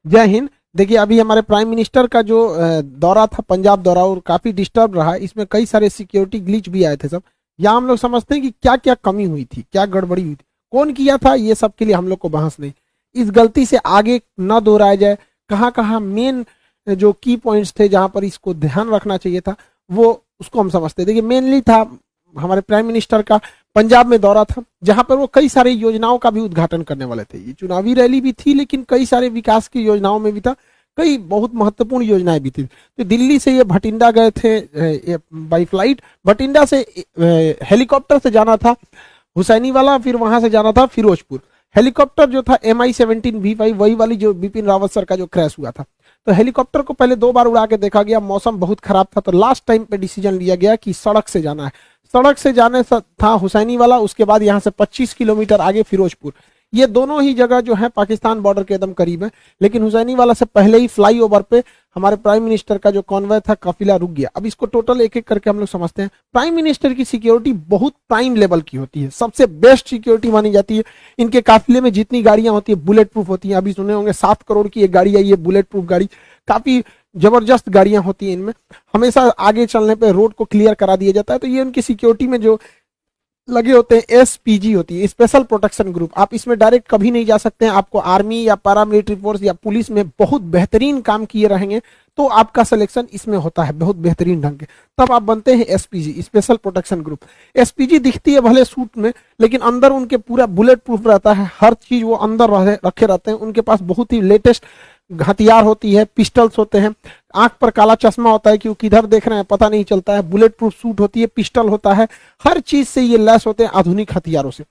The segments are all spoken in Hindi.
जय हिंद। देखिए, अभी हमारे प्राइम मिनिस्टर का जो दौरा था, पंजाब दौरा, और काफी डिस्टर्ब रहा। इसमें कई सारे सिक्योरिटी ग्लिच भी आए थे सब। यहाँ हम लोग समझते हैं कि क्या क्या कमी हुई थी, क्या गड़बड़ी हुई थी, कौन किया था, ये सब के लिए हम लोग को बहस नहीं। इस गलती से आगे न दोहराया जाए। कहाँ कहाँ मेन जो की पॉइंट्स थे जहां पर इसको ध्यान रखना चाहिए था, वो उसको हम समझते हैं। देखिए, मेनली था हमारे प्राइम मिनिस्टर का पंजाब में दौरा था, जहां पर वो कई सारी योजनाओं का भी उद्घाटन करने वाले थे। ये चुनावी रैली भी थी, लेकिन कई सारे विकास की योजनाओं में भी था, कई बहुत महत्वपूर्ण योजनाएं भी थी। तो दिल्ली से ये भटिंडा गए थे बाई फ्लाइट। भटिंडा से हेलीकॉप्टर से जाना था हुसैनी वाला, फिर वहां से जाना था फिरोजपुर। हेलीकॉप्टर जो था MI-17V5, वही वाली जो बिपिन रावत सर का जो क्रैश हुआ था। तो हेलीकॉप्टर को पहले 2 बार उड़ा के देखा गया, मौसम बहुत खराब था, तो लास्ट टाइम पे डिसीजन लिया गया कि सड़क से जाना है। सड़क से जाने था हुसैनी वाला, उसके बाद यहाँ से 25 किलोमीटर आगे फिरोजपुर। ये दोनों ही जगह जो है पाकिस्तान बॉर्डर के एकदम करीब है। लेकिन हुसैनी वाला से पहले ही फ्लाईओवर पे हमारे प्राइम मिनिस्टर का जो कॉन्वॉय था, काफिला रुक गया। अब इसको टोटल एक एक करके हम लोग समझते हैं। प्राइम मिनिस्टर की सिक्योरिटी बहुत प्राइम लेवल की होती है, सबसे बेस्ट सिक्योरिटी मानी जाती है। इनके काफिले में जितनी गाड़ियां होती है बुलेट प्रूफ होती है। अभी सुने होंगे 7 करोड़ की एक गाड़ी आई है, बुलेट प्रूफ गाड़ी। काफी जबरदस्त गाड़ियां होती हैं इनमें। हमेशा आगे चलने पे रोड को क्लियर करा दिया जाता है। तो ये उनकी सिक्योरिटी में जो लगे होते हैं, SPG होती है, स्पेशल प्रोटेक्शन ग्रुप। आप इसमें डायरेक्ट कभी नहीं जा सकते हैं। आपको आर्मी या पैरामिलिट्री फोर्स या पुलिस में बहुत बेहतरीन काम किए रहेंगे तो आपका सिलेक्शन इसमें होता है बहुत बेहतरीन ढंग के, तब आप बनते हैं SPG, special protection group. SPG दिखती है भले सूट में, लेकिन अंदर उनके पूरा बुलेट प्रूफ रहता है। हर चीज वो अंदर रखे रहते हैं। उनके पास बहुत ही लेटेस्ट हथियार होती है, पिस्टल्स होते हैं। आंख पर काला चश्मा होता है कि वो किधर देख रहे हैं पता नहीं चलता है। बुलेट प्रूफ सूट होती है, पिस्टल होता है, हर चीज से ये लैस होते हैं आधुनिक हथियारों से।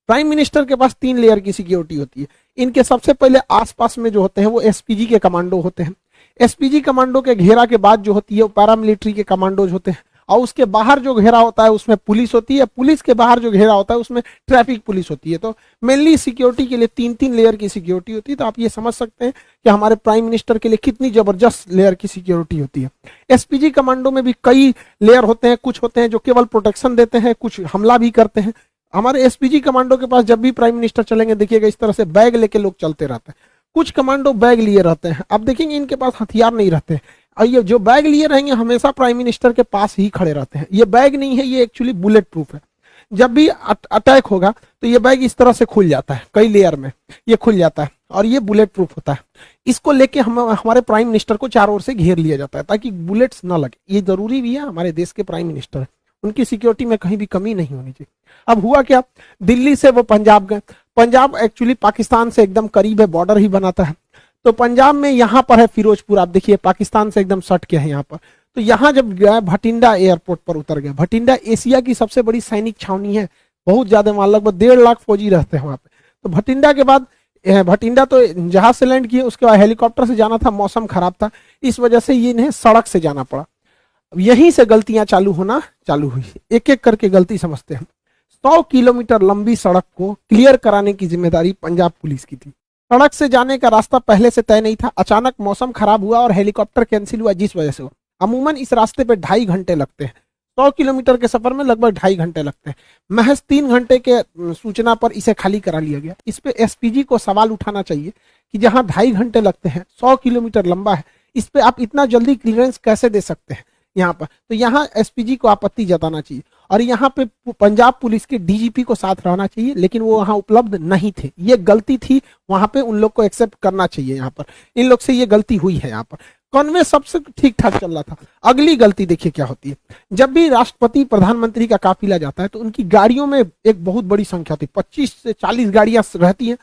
प्राइम मिनिस्टर के पास 3 लेयर की सिक्योरिटी होती है। इनके सबसे पहले आसपास में जो होते हैं वो SPG के कमांडो होते हैं। SPG कमांडो के घेरा के बाद जो होती है वो पैरामिलिट्री के कमांडोज होते हैं। और उसके बाहर जो घेरा होता है उसमें पुलिस होती है। पुलिस के बाहर जो घेरा होता है उसमें ट्रैफिक पुलिस होती है। तो मेनली सिक्योरिटी के लिए 3-3 लेयर की सिक्योरिटी होती है। तो आप ये समझ सकते हैं कि हमारे प्राइम मिनिस्टर के लिए कितनी जबरदस्त लेयर की सिक्योरिटी होती है। SPG कमांडो में भी कई लेयर होते हैं। कुछ होते हैं जो केवल प्रोटेक्शन देते हैं, कुछ हमला भी करते हैं। हमारे SPG कमांडो के पास जब भी प्राइम मिनिस्टर चलेंगे, देखिएगा इस तरह से बैग लेके लोग चलते रहते हैं। कुछ कमांडो बैग लिए रहते हैं। अब देखेंगे इनके पास हथियार नहीं रहते। और ये जो बैग लिए रहेंगे हमेशा प्राइम मिनिस्टर के पास ही खड़े रहते हैं। ये बैग नहीं है, ये एक्चुअली बुलेट प्रूफ है। जब भी अटैक होगा तो ये बैग इस तरह से खुल जाता है, कई लेयर में ये खुल जाता है, और ये बुलेट प्रूफ होता है। इसको लेके हमारे प्राइम मिनिस्टर को चारों ओर से घेर लिया जाता है ताकि बुलेट्स ना लगे। ये जरूरी भी है, हमारे देश के प्राइम मिनिस्टर है, उनकी सिक्योरिटी में कहीं भी कमी नहीं होनी चाहिए। अब हुआ क्या, दिल्ली से वो पंजाब गए। पंजाब एक्चुअली पाकिस्तान से एकदम करीब है, बॉर्डर ही बनाता है। तो पंजाब में यहाँ पर है फिरोजपुर, आप देखिए पाकिस्तान से एकदम सट के है यहाँ पर। तो यहाँ जब गया, भटिंडा एयरपोर्ट पर उतर गया। भटिंडा एशिया की सबसे बड़ी सैनिक छावनी है, बहुत ज्यादा, मान लगभग 1.5 लाख फौजी रहते हैं वहां पे। तो भटिंडा के बाद, भटिंडा तो जहाज से लैंड किए, उसके बाद हेलीकॉप्टर से जाना था, मौसम खराब था, इस वजह से ये इन्हें सड़क से जाना पड़ा। अब यहीं से गलतियां चालू हुई। एक एक करके गलती समझते हैं। 100 किलोमीटर लंबी सड़क को क्लियर कराने की जिम्मेदारी पंजाब पुलिस की थी। सड़क से जाने का रास्ता पहले से तय नहीं था। अचानक मौसम खराब हुआ और हेलीकॉप्टर कैंसिल हुआ, जिस वजह से अमूमन इस रास्ते पे 2.5 घंटे लगते हैं। 100 किलोमीटर के सफर में लगभग 2.5 घंटे लगते हैं। महज 3 घंटे के सूचना पर इसे खाली करा लिया गया। इस पे SPG को सवाल उठाना चाहिए कि जहां 2.5 घंटे लगते हैं, 100 किलोमीटर लंबा है, इस पे आप इतना जल्दी क्लियरेंस कैसे दे सकते हैं यहाँ पर। तो यहाँ SPG को आपत्ति जताना चाहिए। और यहाँ पे पंजाब पुलिस के DGP को साथ रहना चाहिए, लेकिन वो वहां उपलब्ध नहीं थे। ये गलती थी, वहां पे उन लोग को एक्सेप्ट करना चाहिए। यहाँ पर इन लोग से ये गलती हुई है। यहाँ पर कॉन्वे सबसे ठीक ठाक चल रहा था। अगली गलती देखिए क्या होती है। जब भी राष्ट्रपति प्रधानमंत्री का काफिला जाता है तो उनकी गाड़ियों में एक बहुत बड़ी संख्या होती है, 25 से 40 गाड़ियां रहती हैं।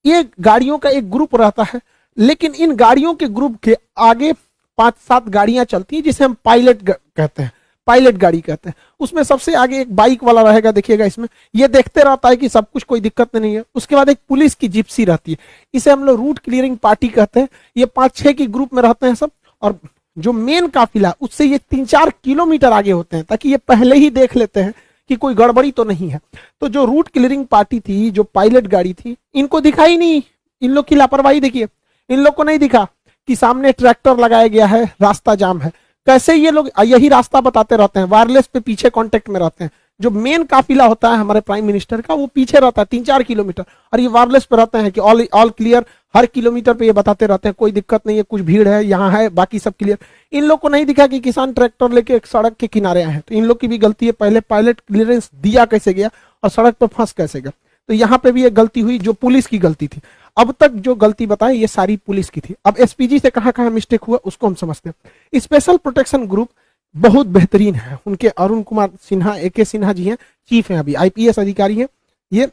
ये गाड़ियों का एक ग्रुप रहता है, लेकिन इन गाड़ियों के ग्रुप के आगे 5-7 गाड़ियां चलती हैं, जिसे हम पायलट कहते हैं, पायलट गाड़ी कहते हैं। उसमें सबसे आगे एक बाइक वाला रहेगा, देखिएगा इसमें, ये देखते रहता है कि सब कुछ, कोई दिक्कत नहीं है। उसके बाद एक पुलिस की जिप्सी रहती है, इसे हम लोग रूट क्लियरिंग पार्टी कहते हैं। ये 5-6 की ग्रुप में रहते हैं सब, और जो मेन काफिला उससे ये 3-4 किलोमीटर आगे होते हैं, ताकि ये पहले ही देख लेते हैं कि कोई गड़बड़ी तो नहीं है। तो जो रूट क्लियरिंग पार्टी थी, जो पायलट गाड़ी थी, इनको दिखाई नहीं। इन लोग की लापरवाही देखिए, इन लोग को नहीं दिखा कि सामने ट्रैक्टर लगाया गया है, रास्ता जाम है। कैसे ये लोग यही रास्ता बताते रहते हैं, वायरलेस पे पीछे कांटेक्ट में रहते हैं। जो मेन काफिला होता है हमारे प्राइम मिनिस्टर का वो पीछे रहता है 3-4 किलोमीटर, और ये वायरलेस पे रहते हैं कि ऑल क्लियर, हर किलोमीटर पे ये बताते रहते हैं कोई दिक्कत नहीं है, कुछ भीड़ है यहाँ है, बाकी सब क्लियर। इन लोग को नहीं दिखा कि किसान ट्रैक्टर लेके एक सड़क के किनारे आए हैं, तो इन लोग की भी गलती है, पहले पायलट क्लियरेंस दिया कैसे गया और सड़क पर फंस कैसे गया। तो यहाँ पे भी एक गलती हुई जो पुलिस की गलती थी। अब तक जो गलती बताए ये सारी पुलिस की थी। अब एसपीजी से कहां कहां मिस्टेक हुआ उसको हम समझते हैं। स्पेशल प्रोटेक्शन ग्रुप बहुत बेहतरीन है, उनके अरुण कुमार सिन्हा, AK सिन्हा जी हैं, चीफ हैं, अभी IPS अधिकारी हैं, ये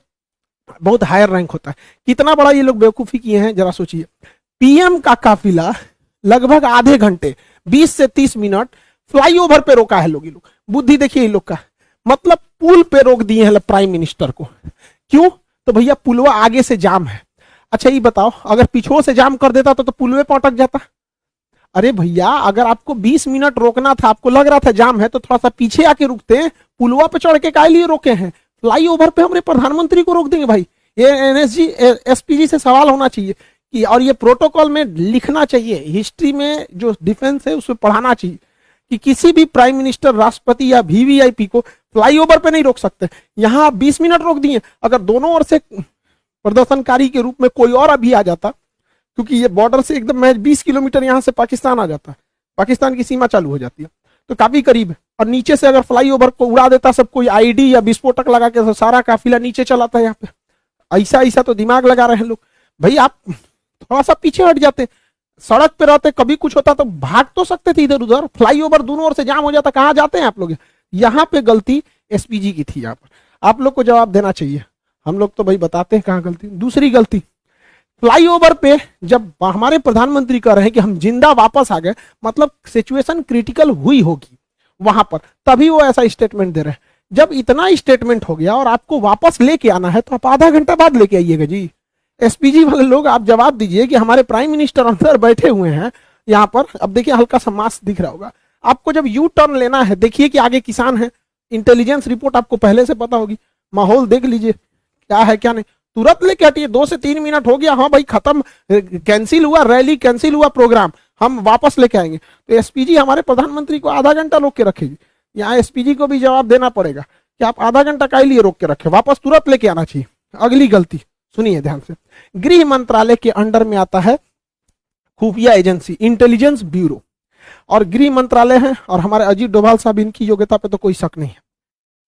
बहुत हायर रैंक होता है। कितना बड़ा ये लोग बेवकूफी किए हैं जरा सोचिए। PM का काफिला लगभग आधे घंटे 20 से 30 मिनट फ्लाईओवर पे रोका है लोग। ये लोग बुद्धि देखिए ये लोग का, मतलब पुल पे रोक दिए हैं प्राइम मिनिस्टर को। क्यों? तो भैया पुलवा आगे से जाम है। अच्छा ये बताओ अगर पीछे से जाम कर देता तो पुलवे पे अटक जाता। अरे भैया अगर आपको 20 मिनट रोकना था, आपको लग रहा था जाम है, तो थोड़ा सा पीछे आके रुकते हैं। पुलवा पे चढ़ के काहे लिए रोके हैं? फ्लाईओवर पे हमारे प्रधानमंत्री को रोक देंगे भाई? ये NSG SPG से सवाल होना चाहिए कि, और ये प्रोटोकॉल में लिखना चाहिए, हिस्ट्री में जो डिफेंस है उसमें पढ़ाना चाहिए कि किसी भी प्राइम मिनिस्टर, राष्ट्रपति या VVIP को फ्लाईओवर पे नहीं रोक सकते। यहाँ आप 20 मिनट रोक दिए। अगर दोनों ओर से प्रदर्शनकारी के रूप में कोई और अभी आ जाता, क्योंकि ये बॉर्डर से एकदम महज 20 किलोमीटर यहाँ से पाकिस्तान आ जाता है, पाकिस्तान की सीमा चालू हो जाती है, तो काफी करीब है। और नीचे से अगर फ्लाईओवर को उड़ा देता सब कोई ID या विस्फोटक लगा के, तो सारा काफिला नीचे चलाता है यहाँ पे। ऐसा ऐसा तो दिमाग लगा रहे हैं लोग। भाई आप थोड़ा सा पीछे हट जाते, सड़क पे रहते, कभी कुछ होता तो भाग तो सकते थे इधर उधर। फ्लाईओवर दोनों ओर से जाम हो जाता, कहाँ जाते हैं आप लोग? यहाँ पे गलती SPG की थी। यहाँ पर आप लोग को जवाब देना चाहिए। हम लोग तो भाई बताते हैं कहाँ गलती। दूसरी गलती, फ्लाईओवर पे जब हमारे प्रधानमंत्री कह रहे हैं कि हम जिंदा वापस आ गए, मतलब सिचुएशन क्रिटिकल हुई होगी वहां पर, तभी वो ऐसा स्टेटमेंट दे रहे हैं। जब इतना स्टेटमेंट हो गया और आपको वापस लेके आना है, तो आप आधा घंटा बाद लेके आइएगा जी। SPG वाले लोग आप जवाब दीजिए कि हमारे प्राइम मिनिस्टर अंदर बैठे हुए हैं यहाँ पर। अब देखिए हल्का सा मास्क दिख रहा होगा आपको। जब यू टर्न लेना है, देखिए कि आगे किसान है, इंटेलिजेंस रिपोर्ट आपको पहले से पता होगी, माहौल देख लीजिए क्या है क्या नहीं, तुरंत लेके हटिए। 2 से 3 मिनट हो गया, हाँ भाई खत्म, कैंसिल हुआ रैली, कैंसिल हुआ प्रोग्राम, हम वापस लेके आएंगे। तो SPG हमारे प्रधानमंत्री को आधा घंटा रोक के रखेगी। यहाँ SPG को भी जवाब देना पड़ेगा कि आप आधा घंटा का लिए रोक के रखे, वापस तुरंत लेके आना चाहिए। अगली गलती सुनिए ध्यान से, गृह मंत्रालय के अंडर में आता है खुफिया एजेंसी, इंटेलिजेंस ब्यूरो, और गृह मंत्रालय है, और हमारे अजीत डोभाल साहब, इनकी योग्यता पे तो कोई शक नहीं है।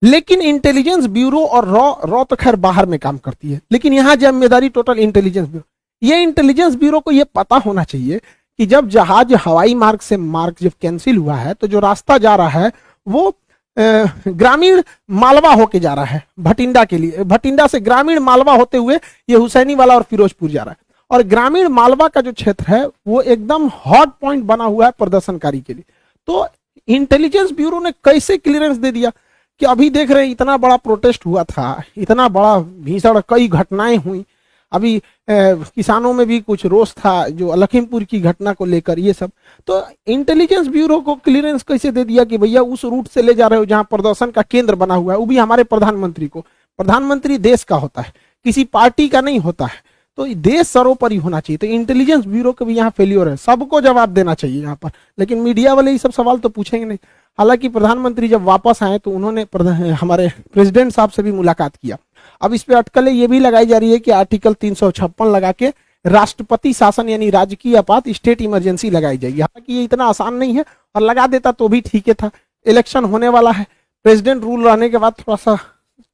लेकिन इंटेलिजेंस ब्यूरो और रॉ तो खैर बाहर में काम करती है, लेकिन यहाँ जिम्मेदारी टोटल इंटेलिजेंस ब्यूरो। ये इंटेलिजेंस ब्यूरो को ये पता होना चाहिए कि जब जहाज हवाई मार्ग से मार्ग जब कैंसिल हुआ है, तो जो रास्ता जा रहा है वो ग्रामीण मालवा होके जा रहा है भटिंडा के लिए, भटिंडा से ग्रामीण मालवा होते हुए ये हुसैनी वाला और फिरोजपुर जा रहा है। और ग्रामीण मालवा का जो क्षेत्र है वो एकदम हॉट पॉइंट बना हुआ है प्रदर्शनकारी के लिए। तो इंटेलिजेंस ब्यूरो ने कैसे क्लियरेंस दे दिया कि अभी देख रहे हैं इतना बड़ा प्रोटेस्ट हुआ था, इतना बड़ा भीषण कई घटनाएं हुई, अभी किसानों में भी कुछ रोष था जो लखीमपुर की घटना को लेकर, ये सब। तो इंटेलिजेंस ब्यूरो को क्लियरेंस कैसे दे दिया कि भैया उस रूट से ले जा रहे हो जहां प्रदर्शन का केंद्र बना हुआ है, वो भी हमारे प्रधानमंत्री को। प्रधानमंत्री देश का होता है, किसी पार्टी का नहीं होता है, तो देश सर्वोपरि होना चाहिए। तो इंटेलिजेंस ब्यूरो का भी यहाँ फेलियर है, सबको जवाब देना चाहिए यहाँ पर। लेकिन मीडिया वाले ये सब सवाल तो पूछेंगे नहीं। हालांकि प्रधानमंत्री जब वापस आए तो उन्होंने हमारे प्रेसिडेंट साहब से भी मुलाकात किया। अब इस पे अटकलें ये भी लगाई जा रही है कि आर्टिकल 356 लगा के राष्ट्रपति शासन यानी राजकीय आपात स्टेट इमरजेंसी लगाई जाएगी। हालांकि ये इतना आसान नहीं है, और लगा देता तो भी ठीक है था। इलेक्शन होने वाला है, प्रेसिडेंट रूल रहने के बाद थोड़ा सा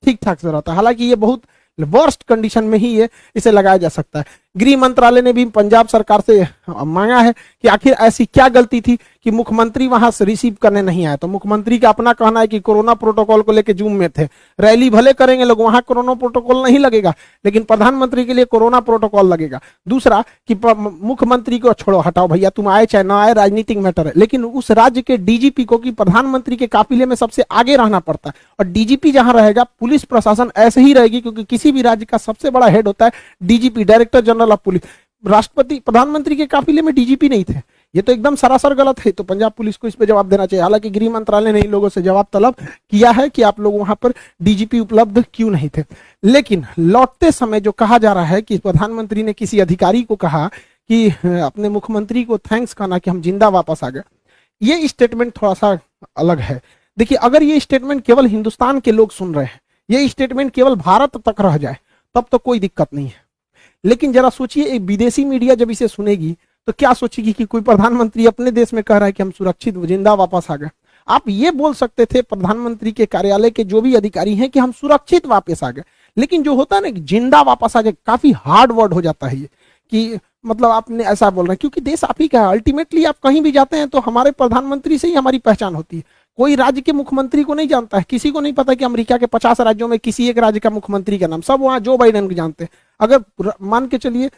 ठीक ठाक से रहता है। हालांकि ये बहुत वर्स्ट कंडीशन में ही ये इसे लगाया जा सकता है। गृह मंत्रालय ने भी पंजाब सरकार से मांगा है कि आखिर ऐसी क्या गलती थी कि मुख्यमंत्री वहां से रिसीव करने नहीं आए। तो मुख्यमंत्री का अपना कहना है कि कोरोना प्रोटोकॉल को लेकर जूम में थे, रैली भले करेंगे लोग, वहां कोरोना प्रोटोकॉल नहीं लगेगा, लेकिन प्रधानमंत्री के लिए कोरोना प्रोटोकॉल लगेगा। दूसरा कि मुख्यमंत्री को छोड़ो, हटाओ भैया, तुम आए चाहे ना आए, राजनीतिक मैटर है, लेकिन उस राज्य के DGP को कि प्रधानमंत्री के काफिले में सबसे आगे रहना पड़ता है। और DGP जहां रहेगा, पुलिस प्रशासन ऐसे ही रहेगी, क्योंकि किसी भी राज्य का सबसे बड़ा हेड होता है DGP, director general of police. राष्ट्रपति प्रधानमंत्री के काफिले में DGP नहीं थे, ये तो एकदम सरासर गलत है। तो पंजाब पुलिस को इस पे जवाब देना चाहिए। हालांकि गृह मंत्रालय ने इन लोगों से जवाब तलब किया है कि आप लोग वहां पर DGP उपलब्ध क्यों नहीं थे। लेकिन लौटते समय जो कहा जा रहा है कि प्रधानमंत्री ने किसी अधिकारी को कहा कि अपने मुख्यमंत्री को थैंक्स कहना कि हम जिंदा वापस आ गए, ये स्टेटमेंट थोड़ा सा अलग है। देखिए, अगर ये स्टेटमेंट केवल हिंदुस्तान के लोग सुन रहे हैं, ये स्टेटमेंट केवल भारत तक रह जाए, तब तो कोई दिक्कत नहीं है। लेकिन जरा सोचिए, एक विदेशी मीडिया जब इसे सुनेगी तो क्या सोचेगी कि कोई प्रधानमंत्री अपने देश में कह रहा है कि हम सुरक्षित जिंदा वापस आ गए। आप ये बोल सकते थे प्रधानमंत्री के कार्यालय के जो भी अधिकारी हैं कि हम सुरक्षित वापस आ गए, लेकिन जो होता है ना कि जिंदा वापस आ जाए, काफी हार्ड वर्ड हो जाता है ये, कि मतलब आपने ऐसा बोल रहे हैं, क्योंकि देश आप ही का है। अल्टीमेटली आप कहीं भी जाते हैं तो हमारे प्रधानमंत्री से ही हमारी पहचान होती है। कोई राज्य के मुख्यमंत्री को नहीं जानता है, किसी को नहीं पता कि अमेरिका के 50 राज्यों में किसी एक राज्य का मुख्यमंत्री का नाम, सब वहां जो बाइडेन को जानते हैं। अगर मान के चलिए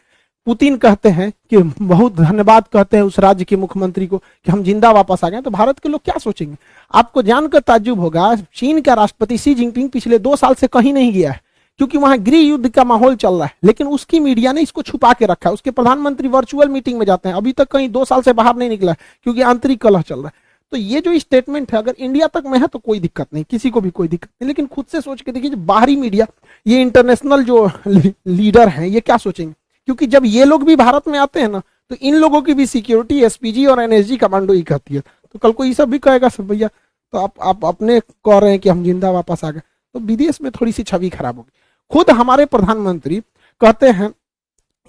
पुतिन कहते हैं कि बहुत धन्यवाद कहते हैं उस राज्य के मुख्यमंत्री को कि हम जिंदा वापस आ गए, तो भारत के लोग क्या सोचेंगे? आपको जानकर ताज्जुब होगा, चीन का राष्ट्रपति शी जिनपिंग पिछले 2 साल से कहीं नहीं गया है, क्योंकि वहां गृह युद्ध का माहौल चल रहा है, लेकिन उसकी मीडिया ने इसको छुपा के रखा है। उसके प्रधानमंत्री वर्चुअल मीटिंग में जाते हैं, अभी तक कहीं 2 साल से बाहर नहीं निकला है, क्योंकि आंतरिक कलह चल रहा है। तो ये जो स्टेटमेंट है, अगर इंडिया तक में है तो कोई दिक्कत नहीं, किसी को भी कोई दिक्कत नहीं, लेकिन खुद से सोच के देखिए, जो बाहरी मीडिया, ये इंटरनेशनल जो लीडर हैं, ये क्या सोचेंगे? क्योंकि जब ये लोग भी भारत में आते हैं ना, तो इन लोगों की भी सिक्योरिटी एसपीजी और एनएसजी कमांडो ही करती है। तो कल को ये सब भी कहेगा सब भैया तो आप अपने कह रहे हैं कि हम जिंदा वापस आ गए, तो विदेश में थोड़ी सी छवि खराब होगी। खुद हमारे प्रधानमंत्री कहते हैं,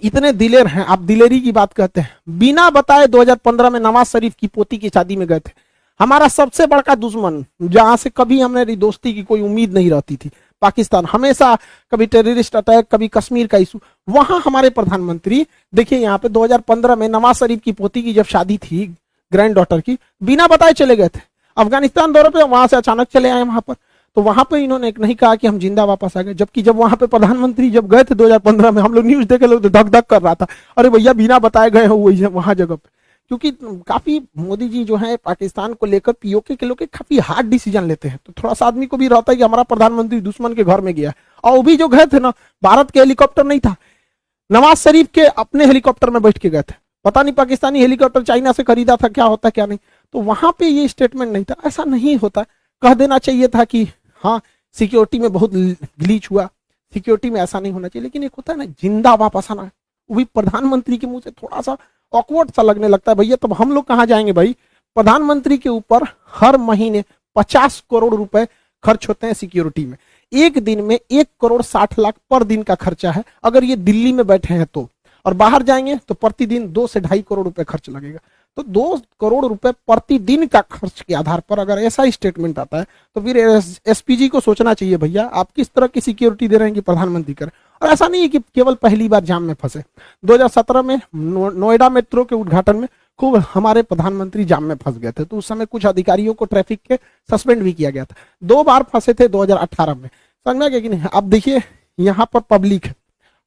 इतने दिलेर हैं, आप दिलेरी की बात कहते हैं, बिना बताए 2015 में नवाज शरीफ की पोती की शादी में गए थे। हमारा सबसे बड़ा दुश्मन, जहां से कभी हमारी दोस्ती की कोई उम्मीद नहीं रहती थी, पाकिस्तान, हमेशा कभी टेररिस्ट अटैक, कभी कश्मीर का इशू, वहां हमारे प्रधानमंत्री देखिए यहाँ पे 2015 में नवाज शरीफ की पोती की जब शादी थी, ग्रैंड डॉटर की, बिना बताए चले गए थे अफगानिस्तान दौरे पे, वहां से अचानक चले आए वहां पर। तो वहां पे इन्होंने नहीं कहा कि हम जिंदा वापस आ गए, जबकि जब वहां पे प्रधानमंत्री जब गए थे 2015 में, हम लोग न्यूज देखे, लोग धक धक कर रहा था, अरे भैया बिना बताए गए हो वहां जगह पे। क्योंकि काफी मोदी जी जो है पाकिस्तान को लेकर पीओके के लोग काफी हार्ड डिसीजन लेते हैं, तो थोड़ा सा आदमी को भी रहता है कि हमारा प्रधानमंत्री दुश्मन के घर में गया। और वो भी जो गए थे ना, भारत के हेलीकॉप्टर नहीं था, नवाज शरीफ के अपने हेलीकॉप्टर में बैठ के गए थे। पता नहीं पाकिस्तानी हेलीकॉप्टर चाइना से खरीदा था, क्या होता क्या नहीं। तो वहां पे ये स्टेटमेंट नहीं था, ऐसा नहीं होता। कह देना चाहिए था कि हाँ सिक्योरिटी में बहुत ग्लीच हुआ, सिक्योरिटी में ऐसा नहीं होना चाहिए। लेकिन एक होता है ना जिंदा वापस आना, वो भी प्रधानमंत्री के मुंह से, थोड़ा सा ऑकवर्ड सा लगने लगता है भैया। तब हम लोग कहाँ जाएंगे भाई? प्रधानमंत्री के ऊपर हर महीने 50 करोड़ रुपए खर्च होते हैं सिक्योरिटी में। एक दिन में 1 करोड़ 60 लाख पर दिन का खर्चा है, अगर ये दिल्ली में बैठे हैं तो। और बाहर जाएंगे तो प्रतिदिन 2 से 2.5 करोड़ रुपए खर्च लगेगा। तो 2 करोड़ रुपए प्रतिदिन का खर्च के आधार पर अगर ऐसा स्टेटमेंट आता है, तो फिर एसपीजी को सोचना चाहिए भैया आप किस तरह की सिक्योरिटी दे रहे हैं कि प्रधानमंत्री करें। और ऐसा नहीं है कि केवल पहली बार जाम में फंसे। 2017 में नोएडा मेट्रो के उद्घाटन में खूब हमारे प्रधानमंत्री जाम में फंस गए थे, तो उस समय कुछ अधिकारियों को ट्रैफिक के सस्पेंड भी किया गया था। 2 बार फंसे थे 2018 में, समझ में गया कि नहीं? अब देखिए यहाँ पर पब्लिक है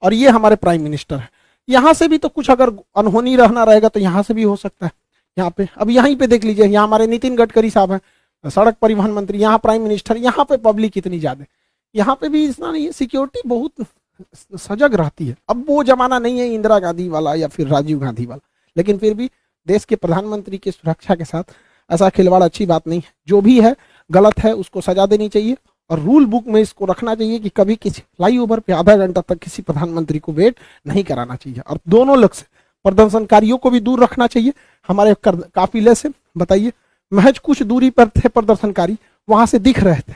और ये हमारे प्राइम मिनिस्टर है, यहाँ से भी तो कुछ अगर अनहोनी रहना रहेगा तो यहाँ से भी हो सकता है। यहाँ पे अब यहीं पे देख लीजिए, यहाँ हमारे नितिन गडकरी साहब हैं, सड़क परिवहन मंत्री, यहाँ प्राइम मिनिस्टर, यहाँ पे पब्लिक इतनी ज्यादा, यहाँ पे भी इतना नहीं है, सिक्योरिटी बहुत सजग रहती है। अब वो जमाना नहीं है इंदिरा गांधी वाला या फिर राजीव गांधी वाला, लेकिन फिर भी देश के प्रधानमंत्री की सुरक्षा के साथ ऐसा खिलवाड़ अच्छी बात नहीं है। जो भी है गलत है, उसको सजा देनी चाहिए और रूल बुक में इसको रखना चाहिए कि कभी किसी फ्लाईओवर पे आधा घंटा तक किसी प्रधानमंत्री को वेट नहीं कराना चाहिए। और दोनों लग से प्रदर्शनकारियों को भी दूर रखना चाहिए हमारे काफिले से। बताइए, महज कुछ दूरी पर थे प्रदर्शनकारी, वहां से दिख रहे थे,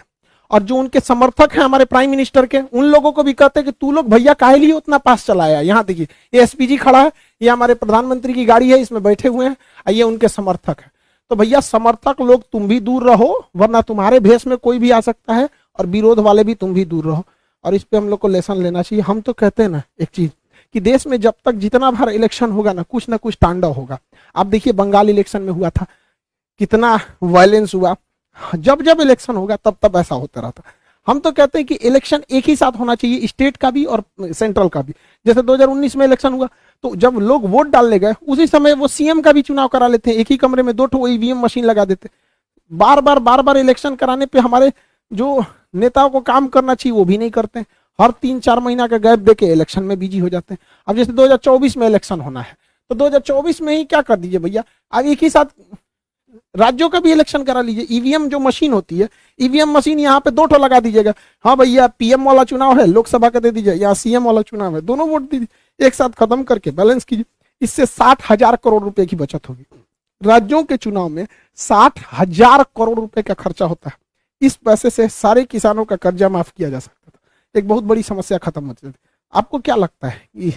और जो उनके समर्थक हैं हमारे प्राइम मिनिस्टर के, उन लोगों को भी कहते हैं कि तू लोग भैया काहे लिए उतना पास चलाया। यहाँ देखिए ये एसपीजी खड़ा है, ये हमारे प्रधानमंत्री की गाड़ी है, इसमें बैठे हुए हैं, ये उनके समर्थक है। तो भैया समर्थक लोग तुम भी दूर रहो, वरना तुम्हारे भेष में कोई भी आ सकता है, और विरोध वाले भी तुम भी दूर रहो। और इस पे हम लोग को लेसन लेना चाहिए। हम तो कहते हैं ना एक चीज कि देश में जब तक जितना बार इलेक्शन होगा ना कुछ तांडव होगा। आप देखिए बंगाल इलेक्शन में हुआ था, कितना वायलेंस हुआ। जब जब इलेक्शन होगा तब तब ऐसा होता रहता। हम तो कहते हैं कि इलेक्शन एक ही साथ होना चाहिए, स्टेट का भी और सेंट्रल का भी। जैसे 2019 में इलेक्शन हुआ तो जब लोग वोट डालने गए उसी समय वो सीएम का भी चुनाव करा लेते हैं, एक ही कमरे में 2 ईवीएम मशीन लगा देते। बार बार इलेक्शन कराने पे हमारे जो नेताओं को काम करना चाहिए वो भी नहीं करते, हर 3-4 महीना का गैप देके इलेक्शन में बिजी हो जाते हैं। अब जैसे 2024 में इलेक्शन होना है तो 2024 में ही क्या कर दीजिए भैया, अब एक ही साथ राज्यों का भी इलेक्शन करा लीजिए। ईवीएम जो मशीन होती है, ईवीएम मशीन यहाँ पे 2 लगा दीजिएगा। हाँ भैया पीएम वाला चुनाव है, लोकसभा का दे दीजिए, यहाँ सीएम वाला चुनाव है, दोनों वोट दीजिए, एक साथ खत्म करके बैलेंस कीजिए। इससे 60,000 करोड़ रुपए की बचत होगी। राज्यों के चुनाव में 60,000 करोड़ रुपए का खर्चा होता है। इस पैसे से सारे किसानों का कर्जा माफ किया जा सकता था, एक बहुत बड़ी समस्या खत्म हो जाती। आपको क्या लगता है कि